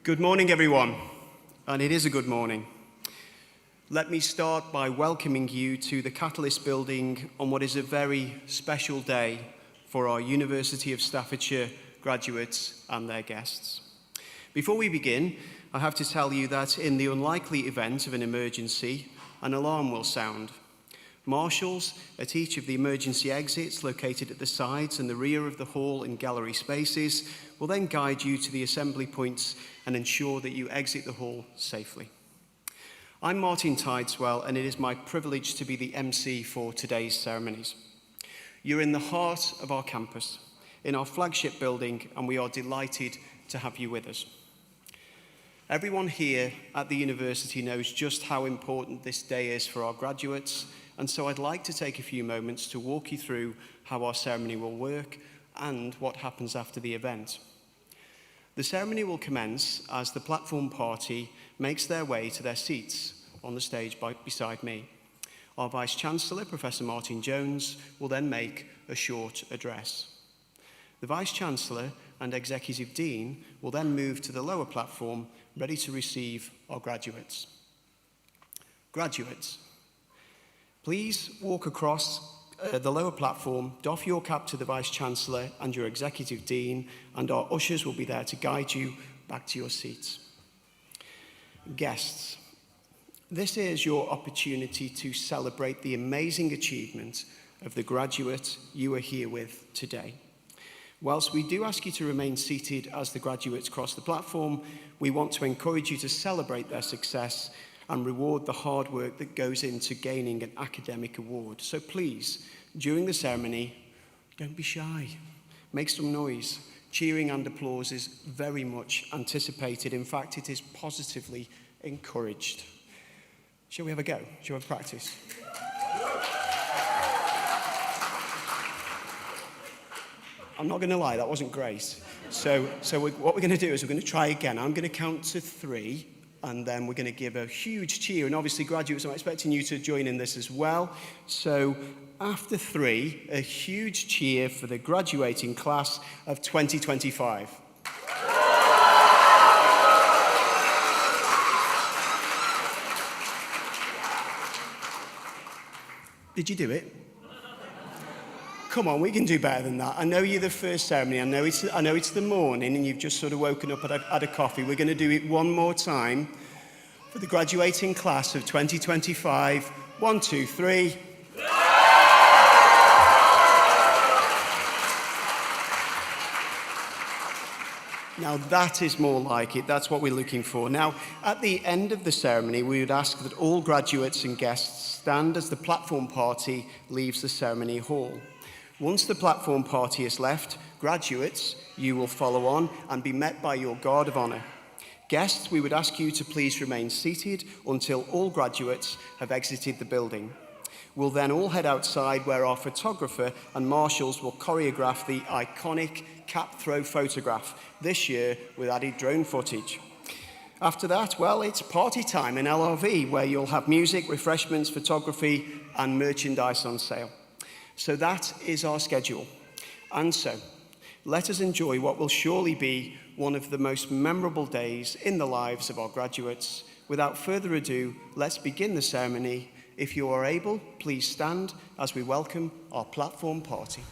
Good morning, everyone, and it is a good morning. Let me start by welcoming you to the Catalyst building on what is a very special day for our University of Staffordshire graduates and their guests. Before we begin, I have to tell you that in the unlikely event of an emergency, an alarm will sound. Marshals at each of the emergency exits located at the sides and the rear of the hall and gallery spaces will then guide you to the assembly points and ensure that you exit the hall safely. I'm Martin Tideswell, and it is my privilege to be the MC for today's ceremonies. You're in the heart of our campus, in our flagship building, and we are delighted to have you with us. Everyone here at the university knows just how important this day is for our graduates, and so I'd like to take a few moments to walk you through how our ceremony will work and what happens after the event. The ceremony will commence as the platform party makes their way to their seats on the stage beside me. Our Vice-Chancellor, Professor Martin Jones, will then make a short address. The Vice-Chancellor and Executive Dean will then move to the lower platform, ready to receive our graduates. Graduates, please walk across the lower platform, doff your cap to the Vice-Chancellor and your Executive Dean, and our ushers will be there to guide you back to your seats. Guests, this is your opportunity to celebrate the amazing achievement of the graduate you are here with today. Whilst we do ask you to remain seated as the graduates cross the platform, we want to encourage you to celebrate their success and reward the hard work that goes into gaining an academic award. So please, during the ceremony, don't be shy. Make some noise. Cheering and applause is very much anticipated. In fact, it is positively encouraged. Shall we have a go? Shall we have practice? I'm not going to lie, that wasn't great. So what we're going to do is we're going to try again. I'm going to count to 3, and then we're going to give a huge cheer. And obviously, graduates, I'm expecting you to join in this as well. So after 3, a huge cheer for the graduating class of 2025. Did you do it? Come on, we can do better than that. I know you're the first ceremony. I know it's the morning and you've just sort of woken up, had a coffee. We're going to do it one more time for the graduating class of 2025. 1, 2, 3. Now that is more like it. That's what we're looking for. Now, at the end of the ceremony, we would ask that all graduates and guests stand as the platform party leaves the ceremony hall. Once the platform party is left, graduates, you will follow on and be met by your guard of honor. Guests, we would ask you to please remain seated until all graduates have exited the building. We'll then all head outside where our photographer and marshals will choreograph the iconic cap throw photograph, this year with added drone footage. After that, well, it's party time in LRV, where you'll have music, refreshments, photography, and merchandise on sale. So that is our schedule. And so, let us enjoy what will surely be one of the most memorable days in the lives of our graduates. Without further ado, let's begin the ceremony. If you are able, please stand as we welcome our platform party.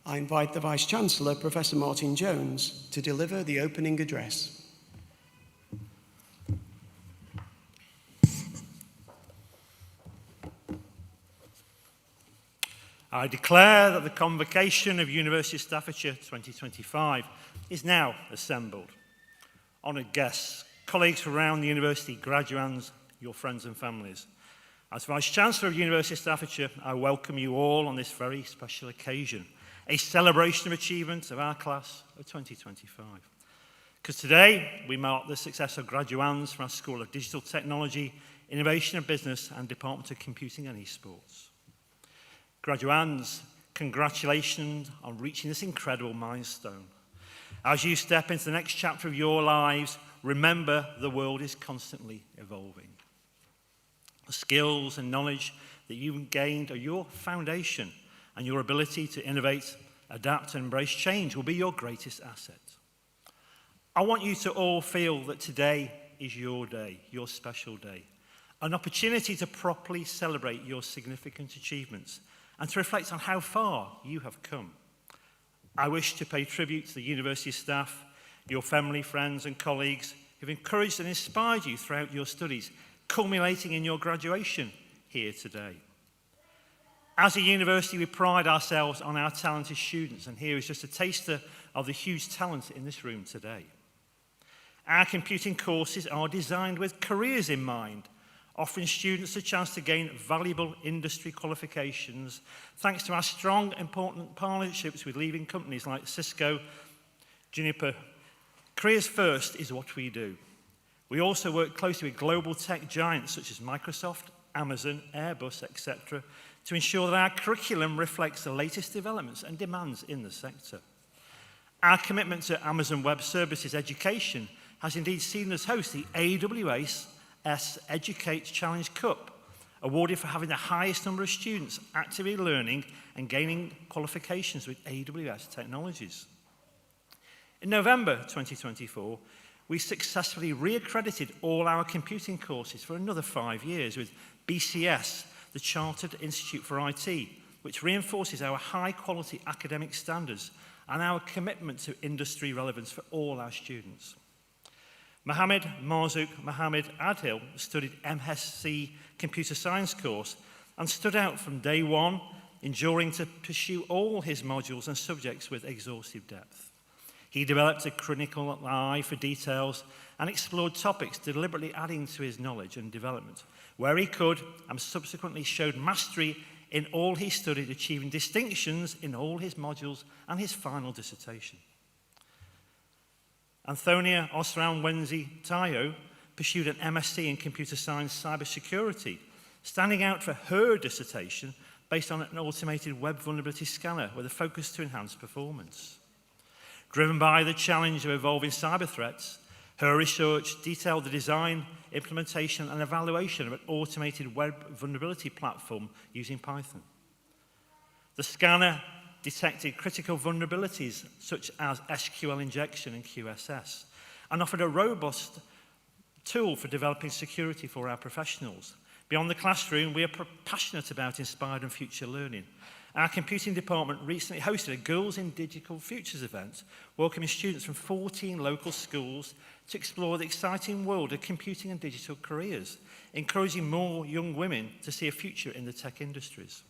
I invite the Vice-Chancellor, Professor Martin Jones, to deliver the opening address. I declare that the Convocation of University of Staffordshire 2025 is now assembled. Honoured guests, colleagues from around the university, graduands, your friends and families. As Vice-Chancellor of University of Staffordshire, I welcome you all on this very special occasion, a celebration of achievement of our class of 2025. Because today we mark the success of graduands from our School of Digital Technology, Innovation and Business and Department of Computing and Esports. Graduands, congratulations on reaching this incredible milestone. As you step into the next chapter of your lives, remember the world is constantly evolving. The skills and knowledge that you've gained are your foundation, and your ability to innovate, adapt and embrace change will be your greatest asset. I want you to all feel that today is your day, your special day, an opportunity to properly celebrate your significant achievements and to reflect on how far you have come. I wish to pay tribute to the university staff, your family, friends and colleagues who've encouraged and inspired you throughout your studies, culminating in your graduation here today. As a university, we pride ourselves on our talented students, and here is just a taster of the huge talent in this room today. Our computing courses are designed with careers in mind, offering students a chance to gain valuable industry qualifications thanks to our strong, important partnerships with leading companies like Cisco, Juniper. Careers first is what we do. We also work closely with global tech giants such as Microsoft, Amazon, Airbus, etc., to ensure that our curriculum reflects the latest developments and demands in the sector. Our commitment to Amazon Web Services education has indeed seen us host the AWS Educate Challenge Cup, awarded for having the highest number of students actively learning and gaining qualifications with AWS technologies. In November 2024, we successfully re-accredited all our computing courses for another 5 years with BCS, the Chartered Institute for IT, which reinforces our high-quality academic standards and our commitment to industry relevance for all our students. Mohammed Marzouk Mohammed Adhil studied MSc Computer Science course and stood out from day one, enduring to pursue all his modules and subjects with exhaustive depth. He developed a critical eye for details and explored topics, deliberately adding to his knowledge and development, where he could, and subsequently showed mastery in all he studied, achieving distinctions in all his modules and his final dissertation. Anthonia Osram-Wenzi Tayo pursued an MSc in Computer Science Cybersecurity, standing out for her dissertation based on an automated web vulnerability scanner with a focus to enhance performance. Driven by the challenge of evolving cyber threats, her research detailed the design, implementation and evaluation of an automated web vulnerability platform using Python. The scanner detected critical vulnerabilities such as SQL injection and QSS, and offered a robust tool for developing security for our professionals. Beyond the classroom, we are passionate about inspired and future learning. Our computing department recently hosted a Girls in Digital Futures event, welcoming students from 14 local schools to explore the exciting world of computing and digital careers, encouraging more young women to see a future in the tech industries.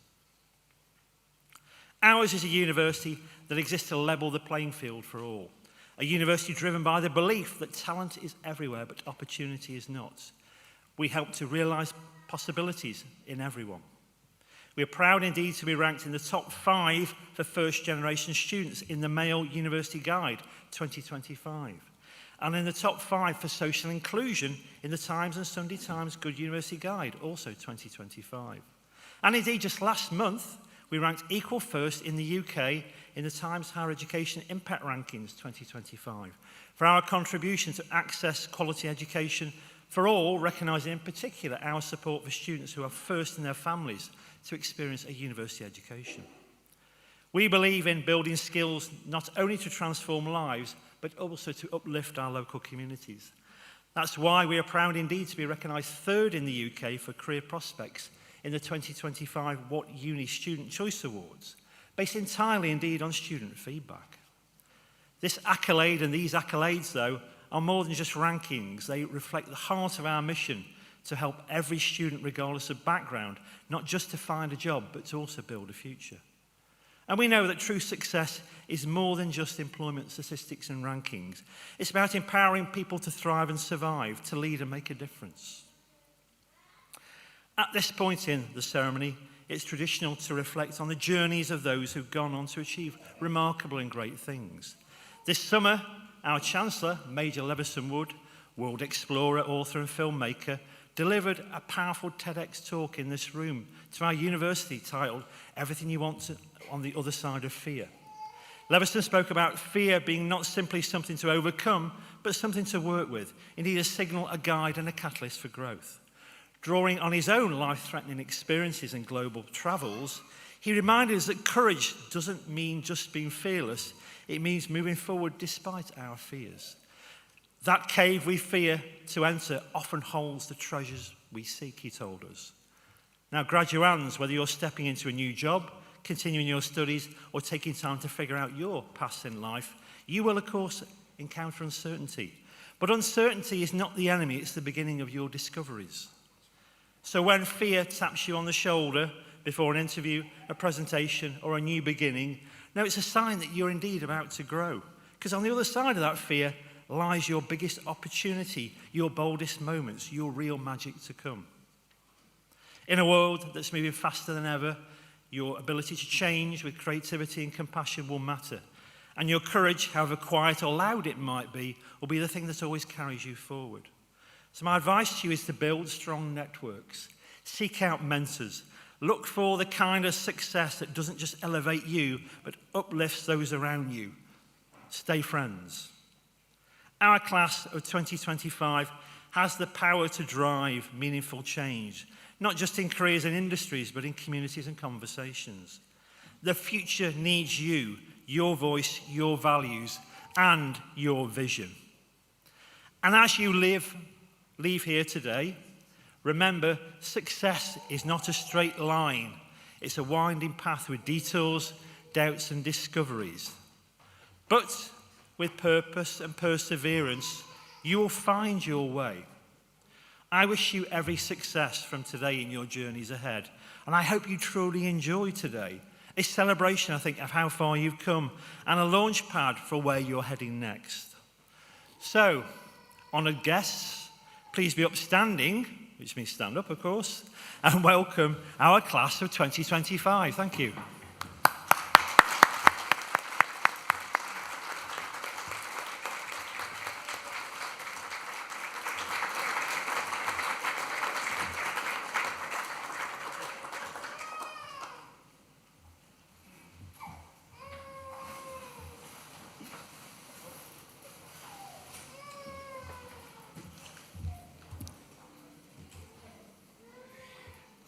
Ours is a university that exists to level the playing field for all. A university driven by the belief that talent is everywhere, but opportunity is not. We help to realise possibilities in everyone. We are proud indeed to be ranked in the top 5 for first-generation students in the Mail University Guide 2025, and in the top 5 for social inclusion in the Times and Sunday Times Good University Guide, also 2025. And indeed, just last month, we ranked equal first in the UK in the Times Higher Education Impact Rankings 2025 for our contribution to access quality education for all, recognising in particular our support for students who are first in their families to experience a university education. We believe in building skills not only to transform lives, but also to uplift our local communities. That's why we are proud indeed to be recognised 3rd in the UK for career prospects in the 2025 What Uni Student Choice Awards, based entirely indeed on student feedback. This accolade and these accolades, though, are more than just rankings. They reflect the heart of our mission to help every student, regardless of background, not just to find a job, but to also build a future. And we know that true success is more than just employment statistics and rankings. It's about empowering people to thrive and survive, to lead and make a difference. At this point in the ceremony, it's traditional to reflect on the journeys of those who've gone on to achieve remarkable and great things. This summer, our Chancellor, Major Leveson Wood, world explorer, author and filmmaker, delivered a powerful TEDx talk in this room to our university titled Everything You Want on the Other Side of Fear. Leveson spoke about fear being not simply something to overcome, but something to work with, indeed a signal, a guide and a catalyst for growth. Drawing on his own life-threatening experiences and global travels, he reminded us that courage doesn't mean just being fearless, it means moving forward despite our fears. That cave we fear to enter often holds the treasures we seek, he told us. Now, graduands, whether you're stepping into a new job, continuing your studies, or taking time to figure out your path in life, you will, of course, encounter uncertainty. But uncertainty is not the enemy, it's the beginning of your discoveries. So when fear taps you on the shoulder before an interview, a presentation, or a new beginning, no, it's a sign that you're indeed about to grow. Because on the other side of that fear lies your biggest opportunity, your boldest moments, your real magic to come. In a world that's moving faster than ever, your ability to change with creativity and compassion will matter. And your courage, however quiet or loud it might be, will be the thing that always carries you forward. So my advice to you is to build strong networks. Seek out mentors. Look for the kind of success that doesn't just elevate you, but uplifts those around you. Stay friends. Our class of 2025 has the power to drive meaningful change, not just in careers and industries, but in communities and conversations. The future needs you, your voice, your values, and your vision. And as you leave here today, remember, success is not a straight line. It's a winding path with detours, doubts, and discoveries. But with purpose and perseverance, you will find your way. I wish you every success from today in your journeys ahead. And I hope you truly enjoy today. A celebration, I think, of how far you've come and a launch pad for where you're heading next. So, honoured guests, please be upstanding, which means stand up, of course, and welcome our class of 2025. Thank you.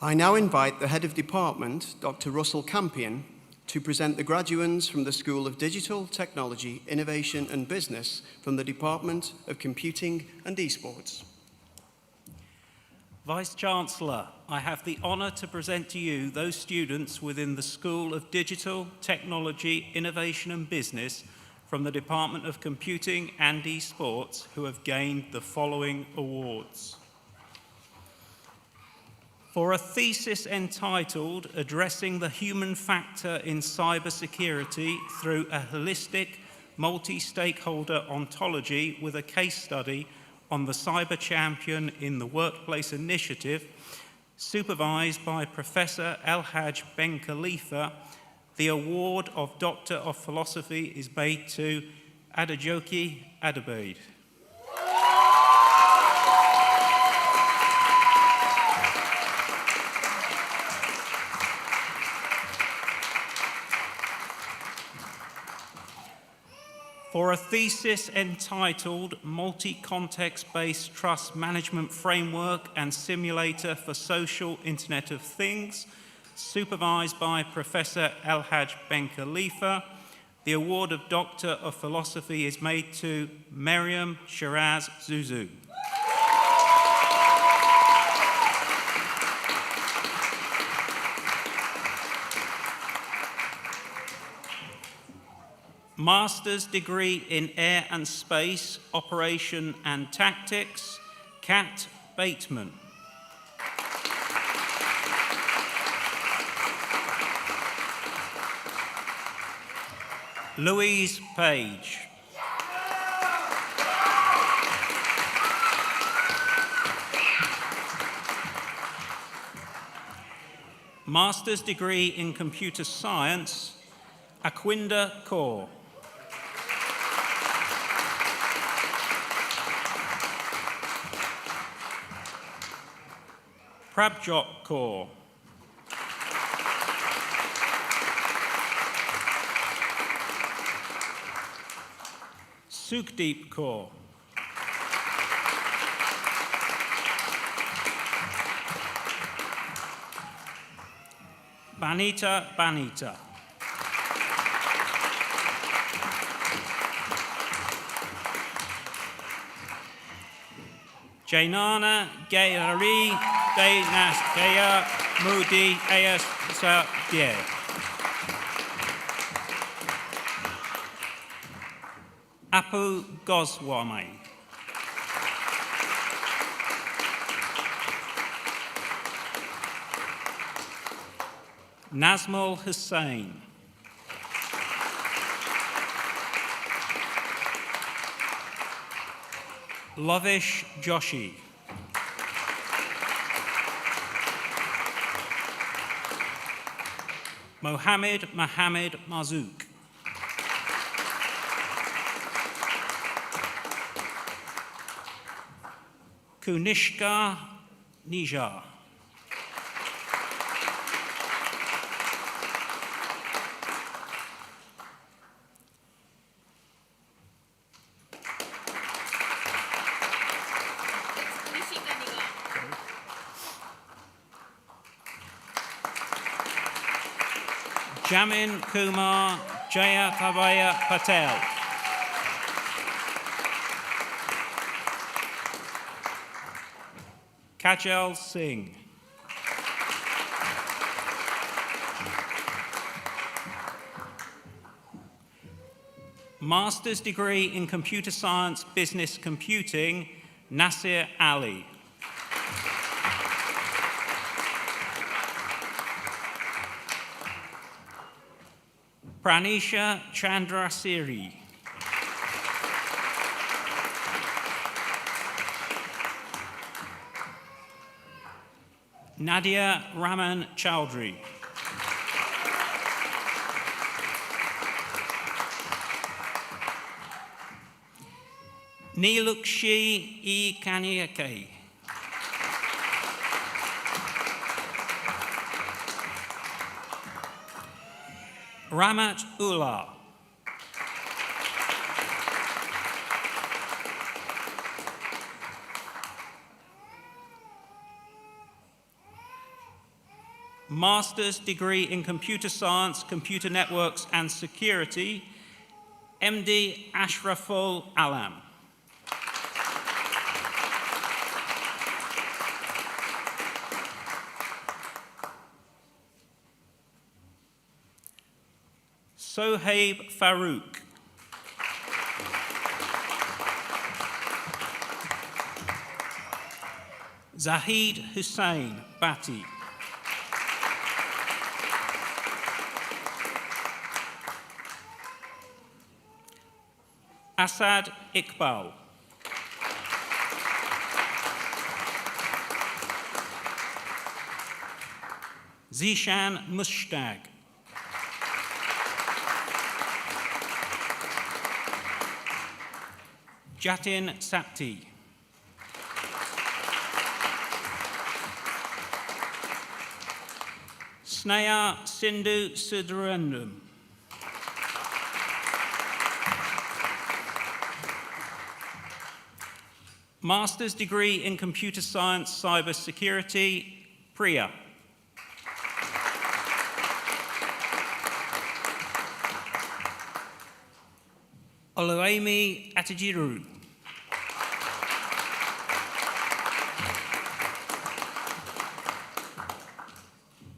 I now invite the Head of Department, Dr. Russell Campion, to present the graduands from the School of Digital, Technology, Innovation and Business from the Department of Computing and Esports. Vice-Chancellor, I have the honour to present to you those students within the School of Digital, Technology, Innovation and Business from the Department of Computing and Esports who have gained the following awards. For a thesis entitled Addressing the Human Factor in Cybersecurity Through a Holistic, Multi-Stakeholder Ontology with a Case Study on the Cyber Champion in the Workplace Initiative, supervised by Professor El-Haj Ben Khalifa, the award of Doctor of Philosophy is made to Adejoke Adebaid. For a thesis entitled Multi-Context-Based Trust Management Framework and Simulator for Social Internet of Things, supervised by Professor El-Haj Ben Khalifa, the award of Doctor of Philosophy is made to Maryam Shiraz Zuzu. Master's degree in Air and Space, Operation and Tactics, Kat Bateman. Louise Page. Master's degree in Computer Science, Aquinda Kaur. Prabjot Kaur. Sukhdeep Kaur. Banita. Jainana Gayari Dainas Gaya Mudi Ayas Sa Die. Apu Goswami. Nazmul Hussain. Lovish Joshi. Mohammed Mazouk. Kunishka Nijar. Jamin Kumar Jayatabaya Patel. Kajal Singh. Master's degree in Computer Science, Business Computing, Nasir Ali. Pranisha Chandrasiri. Nadia Raman Chowdhury. Neelukshi E. Kaniake. Ramat Ullah. Master's degree in Computer Science, Computer Networks and Security, MD Ashraful Alam. Sohaib Farouk. Zahid Hussain Bati. Asad Iqbal. Zishan Mushtaq. Jatin Sapti. Sneha Sindhu Sudharendram. Master's degree in Computer Science, Cyber Security, Priya. Oluwemi Atijiru.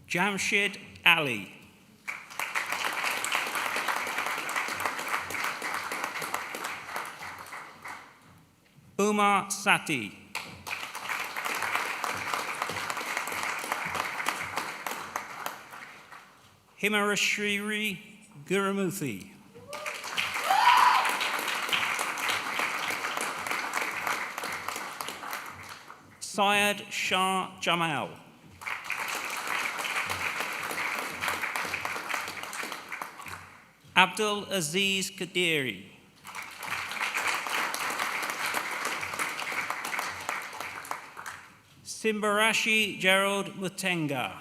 Jamshid Ali. Umar Sati. Himarashiri Gurumuthy. Syed Shah Jamal. Abdul Aziz Kadiri. Simbarashi Gerald Mutenga.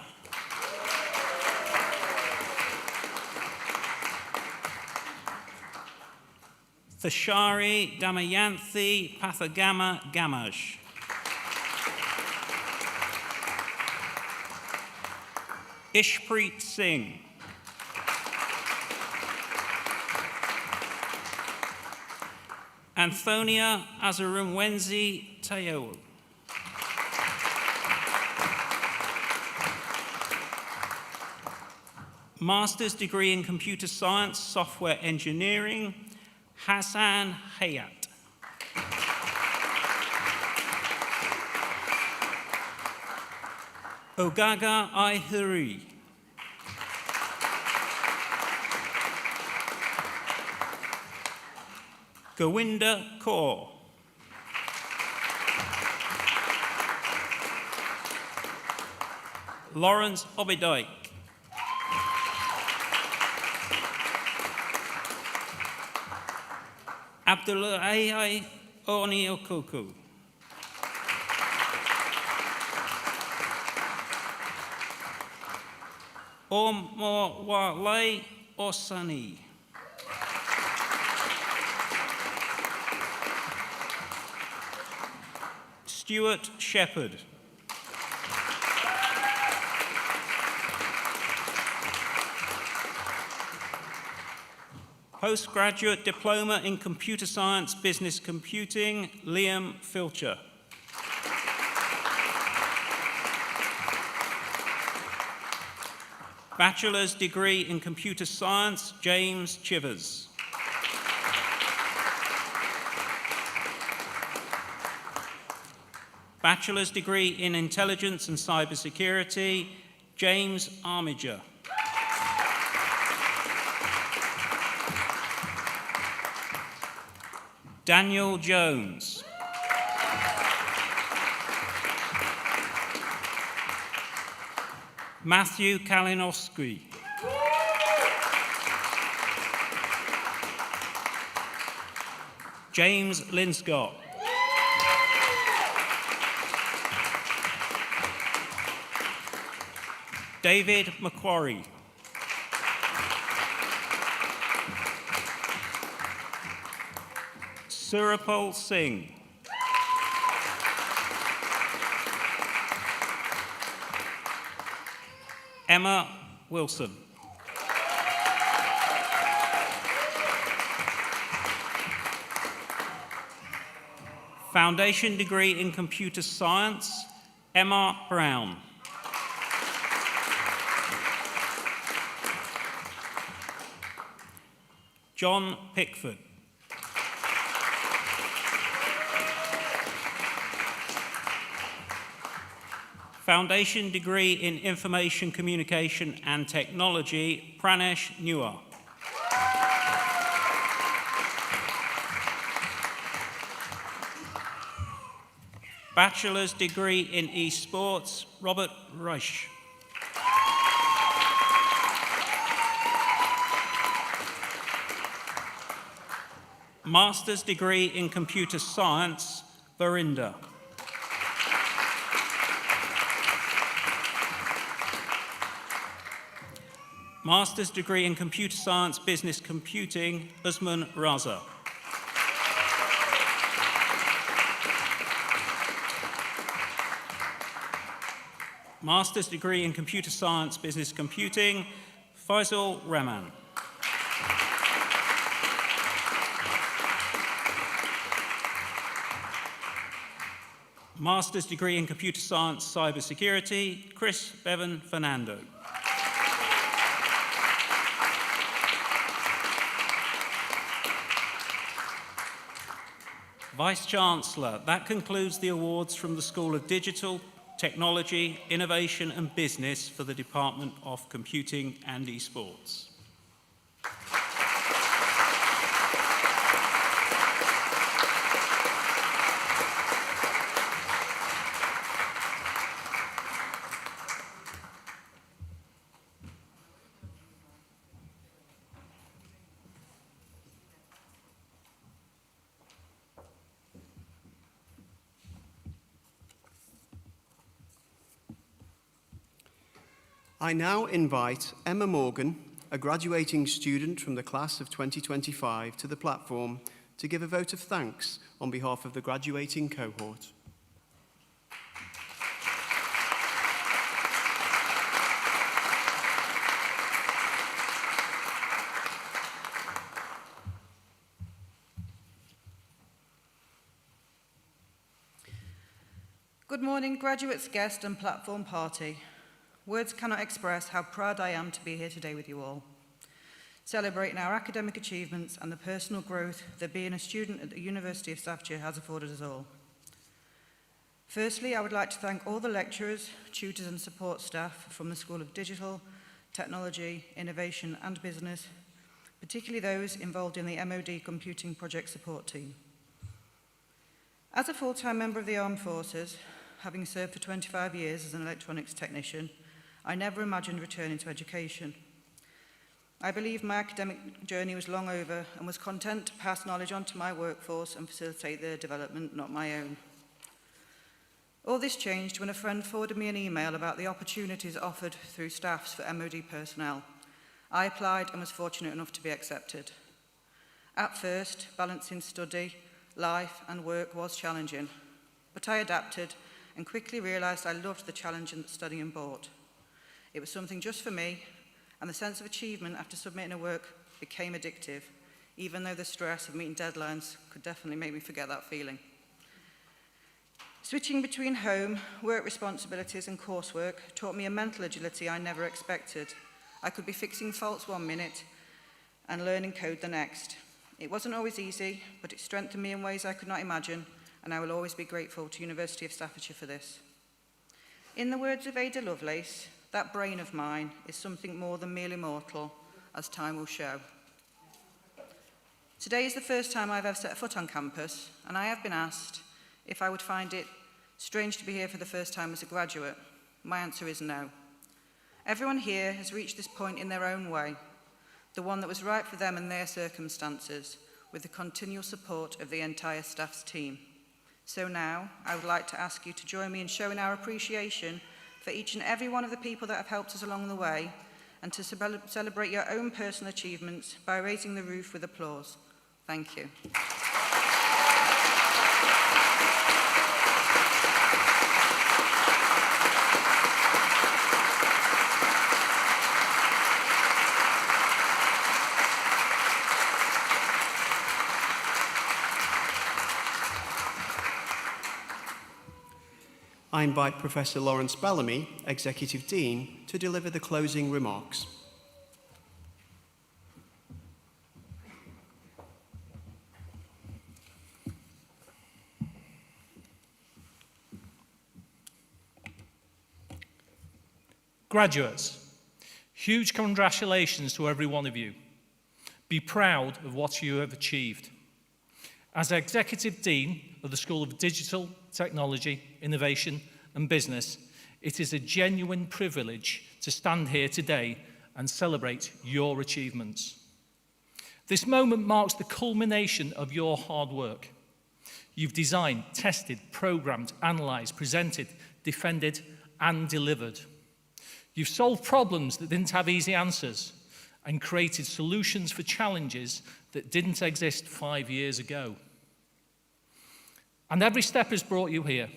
Thashari Damayanthi Pathagama Gamaj. Ishpreet Singh. Anthonia Azarumwenzi Tayo. Master's degree in Computer Science, Software Engineering, Hassan Hayat. Ogaga Ihuri. Gowinda Kaur. Lawrence Obidike. Abdullah Oni Okuku. Omo Wale Osani. Stuart Shepherd. Postgraduate Diploma in Computer Science, Business Computing, Liam Filcher. Bachelor's Degree in Computer Science, James Chivers. Bachelor's Degree in Intelligence and Cybersecurity, James Armiger. Daniel Jones. Matthew Kalinowski. James Linscott. David Macquarie. Surapal Singh. Emma Wilson. Foundation degree in Computer Science, Emma Brown. John Pickford. Foundation degree in Information Communication and Technology, Pranesh Newar. Bachelor's degree in Esports, Robert Reich. Master's degree in Computer Science, Verinder. Master's degree in Computer Science, Business Computing, Usman Raza. Master's degree in Computer Science, Business Computing, Faisal Rahman. Master's degree in Computer Science, Cybersecurity, Chris Bevan Fernando. Vice-Chancellor, that concludes the awards from the School of Digital, Technology, Innovation and Business for the Department of Computing and Esports. I now invite Emma Morgan, a graduating student from the class of 2025, to the platform to give a vote of thanks on behalf of the graduating cohort. Good morning, graduates, guests and platform party. Words cannot express how proud I am to be here today with you all, celebrating our academic achievements and the personal growth that being a student at the University of Staffordshire has afforded us all. Firstly, I would like to thank all the lecturers, tutors and support staff from the School of Digital, Technology, Innovation and Business, particularly those involved in the MOD Computing Project Support Team. As a full-time member of the Armed Forces, having served for 25 years as an electronics technician, I never imagined returning to education. I believe my academic journey was long over and was content to pass knowledge on to my workforce and facilitate their development, not my own. All this changed when a friend forwarded me an email about the opportunities offered through staffs for MOD personnel. I applied and was fortunate enough to be accepted. At first, balancing study, life and work was challenging, but I adapted and quickly realised I loved the challenge that studying brought. It was something just for me, and the sense of achievement after submitting a work became addictive, even though the stress of meeting deadlines could definitely make me forget that feeling. Switching between home, work responsibilities and coursework taught me a mental agility I never expected. I could be fixing faults one minute and learning code the next. It wasn't always easy, but it strengthened me in ways I could not imagine, and I will always be grateful to University of Staffordshire for this. In the words of Ada Lovelace, that brain of mine is something more than merely mortal, as time will show. Today is the first time I've ever set a foot on campus, and I have been asked if I would find it strange to be here for the first time as a graduate. My answer is no. Everyone here has reached this point in their own way, the one that was right for them and their circumstances, with the continual support of the entire staff's team. So now, I would like to ask you to join me in showing our appreciation for each and every one of the people that have helped us along the way, and to celebrate your own personal achievements by raising the roof with applause. Thank you. I invite Professor Lawrence Bellamy, Executive Dean, to deliver the closing remarks. Graduates, huge congratulations to every one of you. Be proud of what you have achieved. As Executive Dean of the School of Digital, Technology, Innovation and Business, it is a genuine privilege to stand here today and celebrate your achievements. This moment marks the culmination of your hard work. You've designed, tested, programmed, analysed, presented, defended and delivered. You've solved problems that didn't have easy answers and created solutions for challenges that didn't exist 5 years ago. And every step has brought you here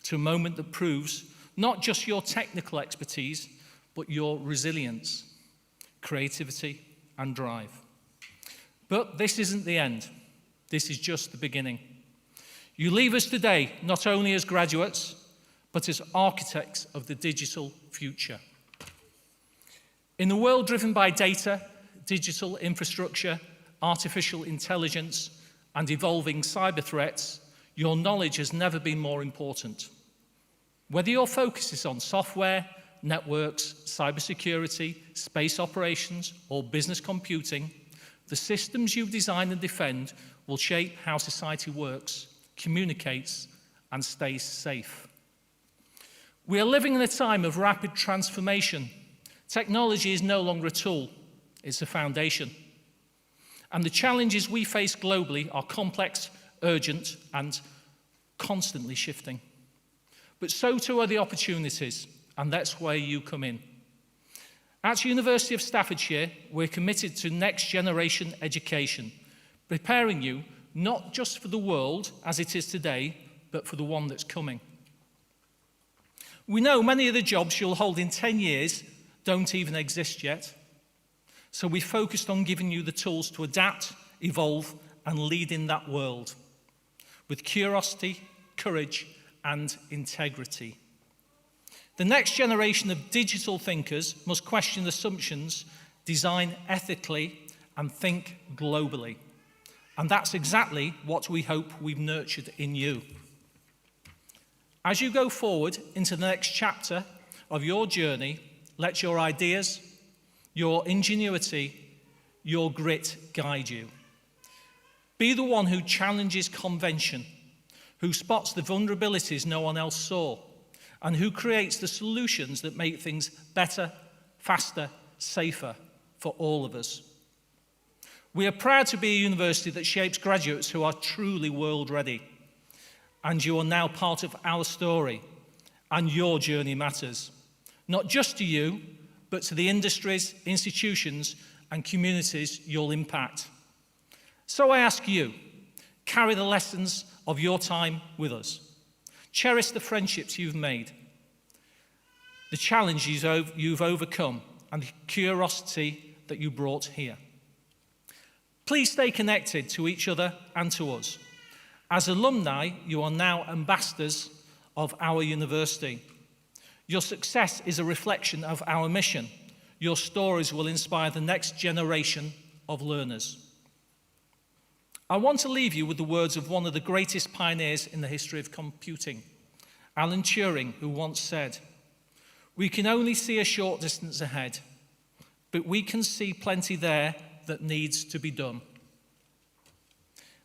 to a moment that proves not just your technical expertise, but your resilience, creativity, and drive. But this isn't the end. This is just the beginning. You leave us today not only as graduates, but as architects of the digital future. In a world driven by data, digital infrastructure, artificial intelligence, and evolving cyber threats, Your knowledge has never been more important. Whether your focus is on software, networks, cybersecurity, space operations, or business computing, the systems you design and defend will shape how society works, communicates, and stays safe. We are living in a time of rapid transformation. Technology is no longer a tool, it's a foundation. And the challenges we face globally are complex, urgent, and constantly shifting. But so too are the opportunities, and that's where you come in. At University of Staffordshire, we're committed to next generation education, preparing you not just for the world as it is today, but for the one that's coming. We know many of the jobs you'll hold in 10 years don't even exist yet, so we focused on giving you the tools to adapt, evolve, and lead in that world with curiosity, courage, and integrity. The next generation of digital thinkers must question assumptions, design ethically, and think globally. And that's exactly what we hope we've nurtured in you. As you go forward into the next chapter of your journey, let your ideas, your ingenuity, your grit guide you. Be the one who challenges convention, who spots the vulnerabilities no one else saw, and who creates the solutions that make things better, faster, safer for all of us. We are proud to be a university that shapes graduates who are truly world-ready. And you are now part of our story, and your journey matters. Not just to you, but to the industries, institutions, and communities you'll impact. So I ask you, carry the lessons of your time with us. Cherish the friendships you've made, the challenges you've overcome, and the curiosity that you brought here. Please stay connected to each other and to us. As alumni, you are now ambassadors of our university. Your success is a reflection of our mission. Your stories will inspire the next generation of learners. I want to leave you with the words of one of the greatest pioneers in the history of computing, Alan Turing, who once said, "We can only see a short distance ahead, but we can see plenty there that needs to be done."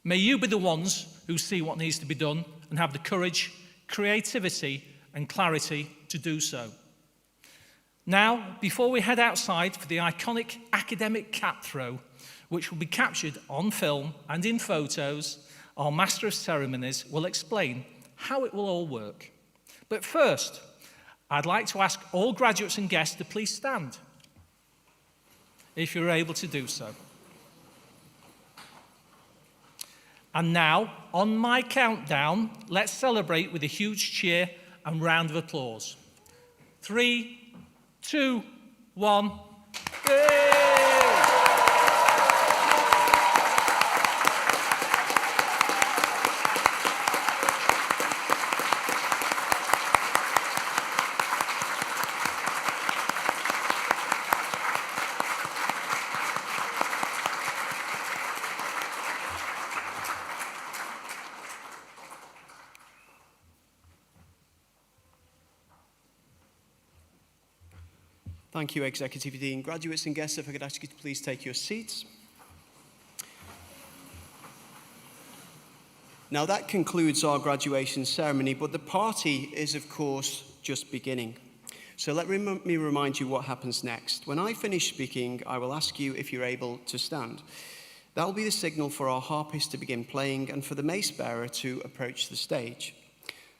May you be the ones who see what needs to be done and have the courage, creativity, and clarity to do so. Now, before we head outside for the iconic academic cap throw, which will be captured on film and in photos, our Master of Ceremonies will explain how it will all work. But first, I'd like to ask all graduates and guests to please stand, if you're able to do so. And now, on my countdown, let's celebrate with a huge cheer and round of applause. 3, 2, 1. Yay! Thank you, Executive Dean. Graduates and guests, if I could ask you to please take your seats. Now that concludes our graduation ceremony, but the party is, of course, just beginning. So let me remind you what happens next. When I finish speaking, I will ask you if you're able to stand. That will be the signal for our harpist to begin playing and for the mace bearer to approach the stage.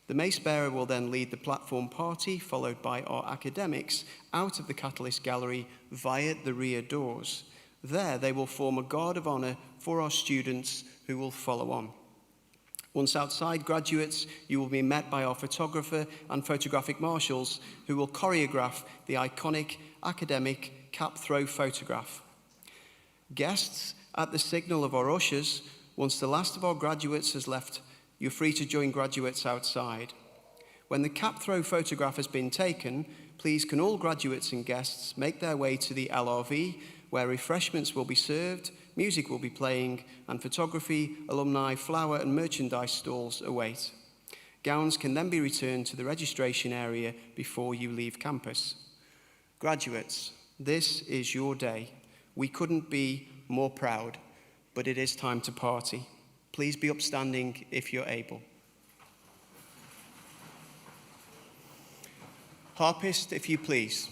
The mace bearer will then lead the platform party, followed by our academics, out of the Catalyst Gallery via the rear doors. There, they will form a guard of honor for our students who will follow on. Once outside, graduates, you will be met by our photographer and photographic marshals who will choreograph the iconic academic cap throw photograph. Guests, at the signal of our ushers, once the last of our graduates has left, you're free to join graduates outside. When the cap throw photograph has been taken, please can all graduates and guests make their way to the LRV, where refreshments will be served, music will be playing, and photography, alumni, flower and merchandise stalls await. Gowns can then be returned to the registration area before you leave campus. Graduates, this is your day. We couldn't be more proud, but it is time to party. Please be upstanding if you're able. Harpist, if you please.